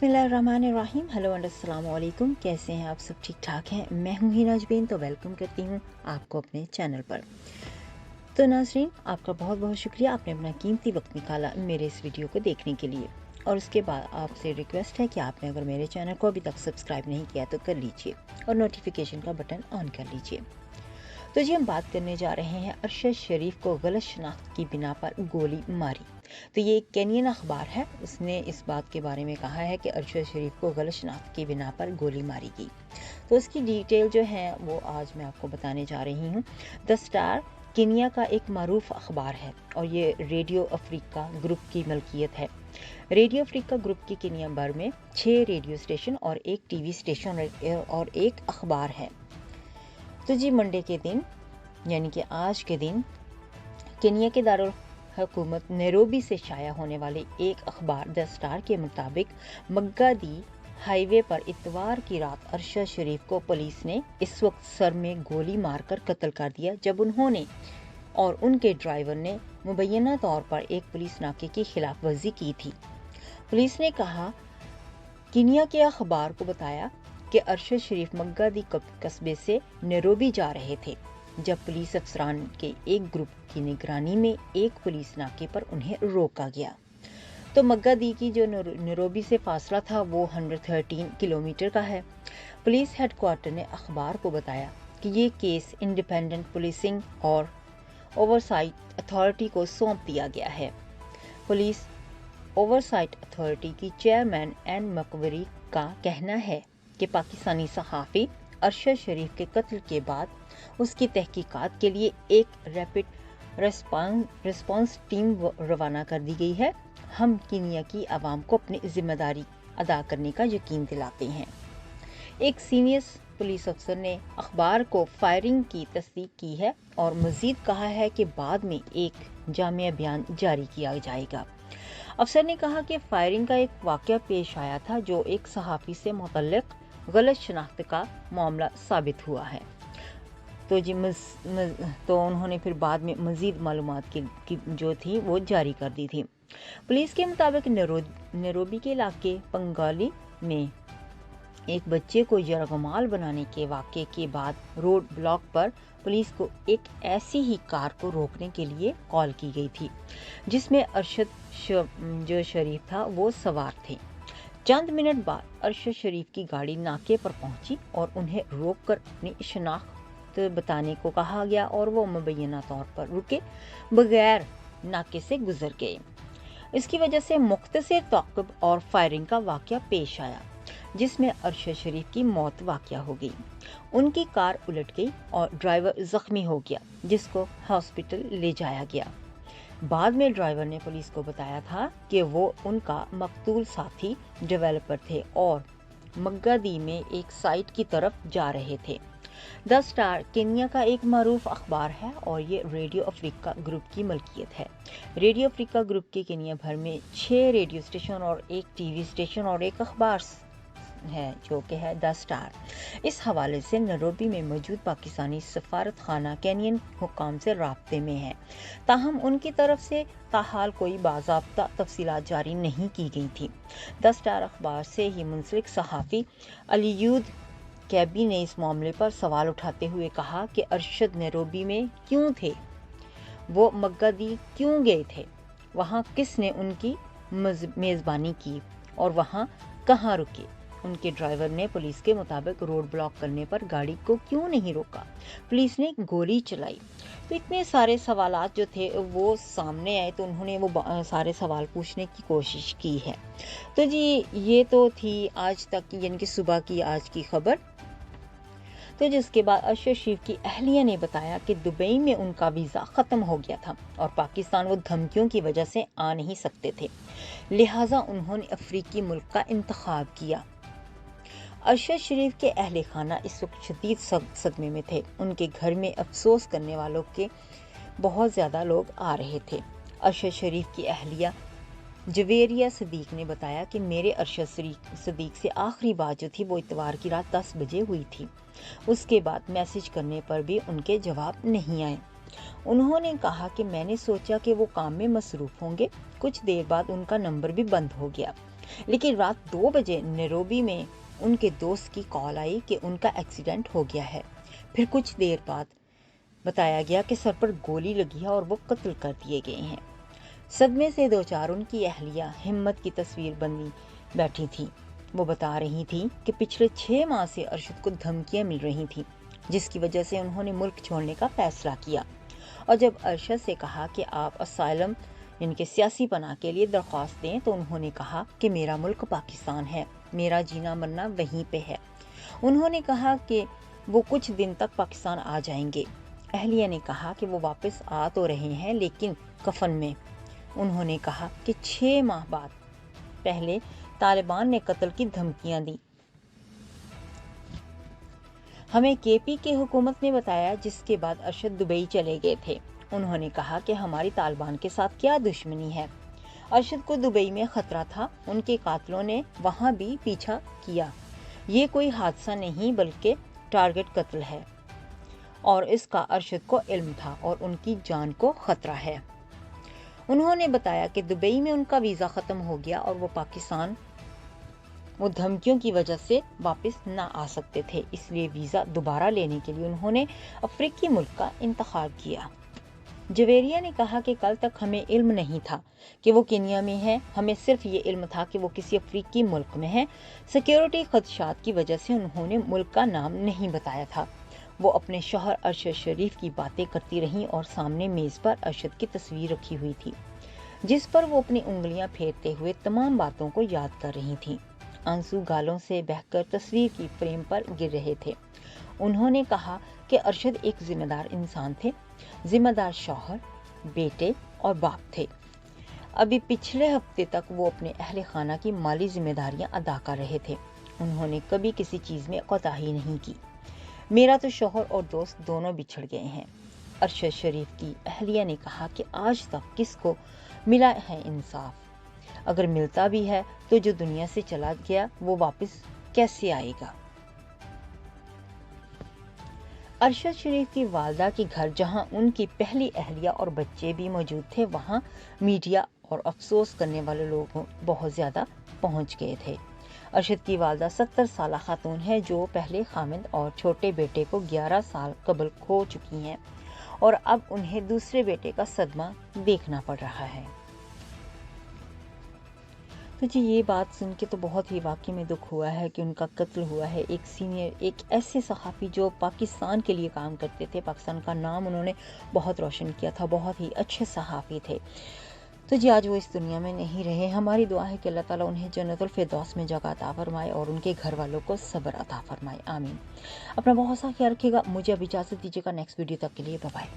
बिस्मिल्लाहिर्रहमानिर्रहीम। Hello and अस्सलाम वालेकुम। कैसे हैं आप सब? ठीक ठाक हैं? मैं हूं हिना जबीन, तो वेलकम करती हूं आपको अपने चैनल पर। तो नाज़रीन, आपका बहुत बहुत शुक्रिया, आपने अपना कीमती वक्त निकाला मेरे इस वीडियो को देखने के लिए। और उसके बाद आपसे रिक्वेस्ट है कि आपने अगर मेरे चैनल को अभी तक सब्सक्राइब नहीं किया तो कर लीजिए और नोटिफिकेशन का बटन ऑन कर लीजिए। तो जी, हम बात करने जा रहे हैं अरशद शरीफ को गलत शनाख्त की बिना पर गोली मारी। तो ये एक केनियन अखबार है, उसने इस बात के बारे में कहा है कि अरशद शरीफ को गलत शनाख्त की बिना पर गोली मारी गई। तो उसकी डिटेल जो है वो आज मैं आपको बताने जा रही हूँ। द स्टार केनिया का एक मारूफ अखबार है और ये रेडियो अफ्रीका ग्रुप की मलकियत है। रेडियो अफ्रीका ग्रुप की केनिया भर में 6 रेडियो स्टेशन और एक टीवी स्टेशन और एक अखबार है। तो जी, मंडे के दिन यानी कि आज के दिन केनिया के दारुल हुकूमत नैरोबी से शाया होने वाले एक अखबार द स्टार के मुताबिक मग्गादी हाईवे पर इतवार की रात अरशद शरीफ को पुलिस ने इस वक्त सर में गोली मारकर कत्ल कर दिया जब उन्होंने और उनके ड्राइवर ने मुबैना तौर पर एक पुलिस नाके की खिलाफ वर्जी की थी। पुलिस ने कहा केनिया के अखबार को बताया कि अरशद शरीफ मग्गादी कस्बे से नैरोबी जा रहे थे जब पुलिस अफसरान के एक ग्रुप की निगरानी में एक पुलिस नाके पर उन्हें रोका गया। तो मग्गादी की जो नैरोबी से फासला था वो 113 किलोमीटर का है। पुलिस हेडक्वार्टर ने अखबार को बताया कि ये केस इंडिपेंडेंट पुलिसिंग और ओवरसाइट अथॉरिटी को सौंप दिया गया है। पुलिस ओवरसाइट अथॉरिटी की चेयरमैन एन मकवरी का कहना है कि पाकिस्तानी सहाफ़ी अरशद शरीफ के कत्ल के बाद उसकी तहकीकात के लिए एक रैपिड रिस्पांस टीम रवाना कर दी गई है। हम केनिया की आवाम को अपनी जिम्मेदारी अदा करने का यकीन दिलाते हैं। एक सीनियर पुलिस अफसर ने अखबार को फायरिंग की तस्दीक की है और मजीद कहा है कि बाद में एक जामिया बयान जारी किया जाएगा। अफसर ने कहा कि फायरिंग का एक वाक़या पेश आया था जो एक सहाफ़ी से मुतल्लिक़ गलत शनाख्त का मामला साबित हुआ है। तो जी तो उन्होंने फिर बाद में मजीद मालूमात की जो थी वो जारी कर दी थी। पुलिस के मुताबिक नैरोबी के इलाके पंगाली में एक बच्चे को यरगमाल बनाने के वाक़े के बाद रोड ब्लॉक पर पुलिस को एक ऐसी ही कार को रोकने के लिए कॉल की गई थी जिसमें अरशद जो शरीफ था वो सवार थे। चंद मिनट बाद अरशद शरीफ की गाड़ी नाके पर पहुंची और उन्हें रोककर अपनी शनाख्त बताने को कहा गया और वो मुबैना तौर पर रुके बगैर नाके से गुजर गए। इसकी वजह से मुख्तसर ताक़िब और फायरिंग का वाक़या पेश आया जिसमें अरशद शरीफ की मौत वाक़या हो गई। उनकी कार उलट गई और ड्राइवर जख्मी हो गया जिसको हॉस्पिटल ले जाया गया। बाद में ड्राइवर ने पुलिस को बताया था कि वो उनका मकतूल साथी डेवलपर थे और मग्गादी में एक साइट की तरफ जा रहे थे। द स्टार केनिया का एक मारूफ अखबार है और ये रेडियो अफ्रीका ग्रुप की मलकियत है। रेडियो अफ्रीका ग्रुप के केनिया भर में 6 रेडियो स्टेशन और एक टीवी स्टेशन और एक अखबार है जो कि है द स्टार। इस हवाले से नैरोबी में मौजूद पाकिस्तानी सफारत खाना केनियन हुक्काम से राब्ते में है, ताहम उनकी तरफ से ताहाल कोई बाज़ाब्ता तफसीलात जारी नहीं की गई थी। द स्टार अखबार से ही मुंसलिक सहाफ़ी अलीयूद कैबी ने इस मामले पर सवाल उठाते हुए कहा कि अरशद नैरोबी में क्यों थे, वो मग्गादी क्यों गए थे, वहाँ किसने उनकी मेज़बानी की और वहाँ कहाँ रुके। उनके ड्राइवर ने पुलिस के मुताबिक रोड ब्लॉक करने पर गाड़ी को क्यों नहीं रोका, पुलिस ने गोली चलाई। तो इतने सारे सवालात जो थे वो सामने आए तो उन्होंने वो सारे सवाल पूछने की कोशिश की है। तो जी, ये तो थी आज तक यानी कि सुबह की आज की खबर। तो जिसके बाद अरशद शरीफ की अहलिया ने बताया कि दुबई में उनका वीज़ा ख़त्म हो गया था और पाकिस्तान वो धमकियों की वजह से आ नहीं सकते थे, लिहाजा उन्होंने अफ्रीकी मुल्क का इंतखाब किया। अरशद शरीफ के अहले खाना इस वक्त शदीद सदमे में थे। उनके घर में अफसोस करने वालों के बहुत ज़्यादा लोग आ रहे थे। अरशद शरीफ की अहलिया जवेरिया सदीक ने बताया कि मेरे अरशद सदीक से आखिरी बात जो थी वो इतवार की रात 10 बजे हुई थी। उसके बाद मैसेज करने पर भी उनके जवाब नहीं आए। उन्होंने कहा कि मैंने सोचा कि वो काम में मसरूफ़ होंगे। कुछ देर बाद उनका नंबर भी बंद हो गया। लेकिन रात 2 बजे नैरोबी में उनके दोस्त की कॉल आई कि उनका एक्सीडेंट हो गया है। फिर कुछ देर बाद बताया गया कि सर पर गोली लगी है और वो कत्ल कर दिए गए हैं। सदमे से दो चार उनकी अहलिया हिम्मत की तस्वीर बनी बैठी थी। वो बता रही थी कि पिछले 6 माह से अरशद को धमकियां मिल रही थी, जिसकी वजह से उन्होंने मुल्क छोड़ने का फैसला किया। और जब अरशद से कहा कि आप असाइलम इनके सियासी पनाह के लिए दरख्वास्त दें, तो उन्होंने कहा कि मेरा मुल्क पाकिस्तान है, मेरा जीना मरना वहीं पे है। उन्होंने कहा कि वो कुछ दिन तक पाकिस्तान आ जाएंगे। अहलिया ने कहा कि वो वापस आ तो रहे हैं, लेकिन कफन में। उन्होंने कहा कि 6 माह बाद पहले तालिबान ने कत्ल की धमकियां दी। हमें केपी की हुकूमत ने बताया, जिसके बाद अरशद दुबई चले गए थे। उन्होंने कहा कि हमारी तालिबान के साथ क्या दुश्मनी है। अरशद को दुबई में खतरा था, उनके कातिलों ने वहां भी पीछा किया। ये कोई हादसा नहीं बल्कि टारगेट कत्ल है और इसका अरशद को इल्म था और उनकी जान को खतरा है। उन्होंने बताया कि दुबई में उनका वीज़ा ख़त्म हो गया और वो पाकिस्तान वो धमकियों की वजह से वापस ना आ सकते थे, इसलिए वीज़ा दोबारा लेने के लिए उन्होंने अफ्रीकी मुल्क का इंतखाब किया। जवेरिया ने कहा कि कल तक हमें इल्म नहीं था कि वो केनिया में है, हमें सिर्फ ये इल्म था कि वो किसी अफ्रीकी मुल्क में है। सिक्योरिटी खदशात की वजह से उन्होंने मुल्क का नाम नहीं बताया था। वो अपने शौहर अरशद शरीफ की बातें करती रहीं और सामने मेज़ पर अरशद की तस्वीर रखी हुई थी, जिस पर वो अपनी उंगलियां फेरते हुए तमाम बातों को याद कर रही थीं। आंसू गालों से बहकर तस्वीर की फ्रेम पर गिर रहे थे। उन्होंने कहा कि अरशद एक जिम्मेदार इंसान थे, जिम्मेदार शौहर, बेटे और बाप थे। अभी पिछले हफ्ते तक वो अपने अहले खाना की माली जिम्मेदारियां अदा कर रहे थे। उन्होंने कभी किसी चीज में कोताही नहीं की। मेरा तो शौहर और दोस्त दोनों बिछड़ गए हैं। अरशद शरीफ की अहलिया ने कहा कि आज तक किसको मिला है इंसाफ? अगर मिलता भी है तो जो दुनिया से चला गया वो वापस कैसे आएगा? अरशद शरीफ की वालदा के घर, जहां उनकी पहली अहलिया और बच्चे भी मौजूद थे, वहां मीडिया और अफसोस करने वाले लोग बहुत ज्यादा पहुंच गए थे। अरशद की वालदा 70 साल खातून है, जो पहले खामिद और छोटे बेटे को 11 साल कबल खो चुकी हैं और अब उन्हें दूसरे बेटे का सदमा देखना पड़ रहा है। तो जी, ये बात सुन के तो बहुत ही वाकई में दुख हुआ है कि उनका कत्ल हुआ है। एक सीनियर, एक ऐसे सहाफ़ी जो पाकिस्तान के लिए काम करते थे, पाकिस्तान का नाम उन्होंने बहुत रोशन किया था, बहुत ही अच्छे सहाफ़ी थे। तो जी, आज वो इस दुनिया में नहीं रहे। हमारी दुआ है कि अल्लाह ताला उन्हें जन्नतुल फिरदौस में जगह अता फरमाए और उनके घर वालों को सब्र अता फरमाए। आमीन। अपना बहुत सा ख्याल रखिएगा। मुझे अब इजाज़त दीजिएगा। नेक्स्ट वीडियो तक के लिए बाय बाय।